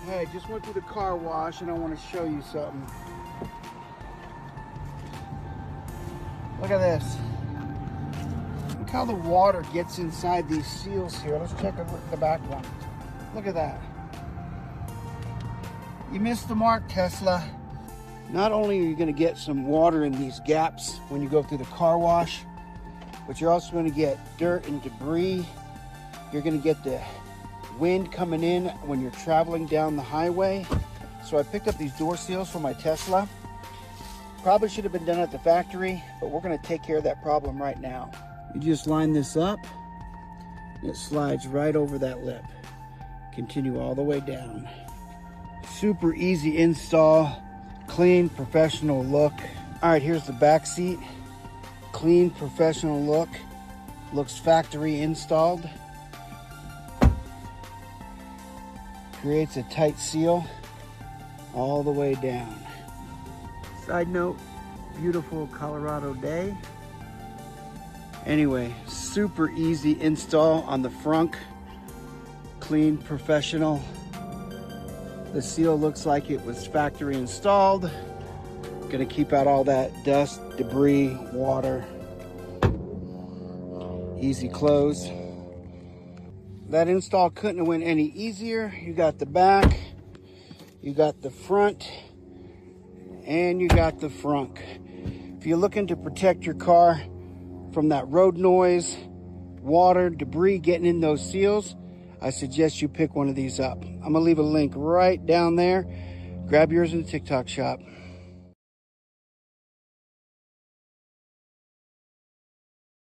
Hey, just went through the car wash and I want to show you something. Look at this. Look how the water gets inside these seals here. Let's check the back one. Look at that. You missed the mark, Tesla. Not only are you going to get some water in these gaps when you go through the car wash, but you're also going to get dirt and debris. You're going to get the wind coming in when you're traveling down the highway. So I picked up these door seals for my Tesla. Probably should have been done at the factory, but we're going to take care of that problem right now. You just line this up, and it slides right over that lip. Continue all the way down. Super easy install, clean, professional look. All right, here's the back seat. Clean, professional look. Looks factory installed. Creates a tight seal all the way down. Side note, beautiful Colorado day. Anyway, super easy install on the frunk. Clean, professional. The seal looks like it was factory installed. Gonna keep out all that dust, debris, water. Easy close. That install couldn't have went any easier. You got the back, you got the front, and you got the frunk. If you're looking to protect your car from that road noise, water, debris getting in those seals, I suggest you pick one of these up. I'm gonna leave a link right down there. Grab yours in the TikTok shop.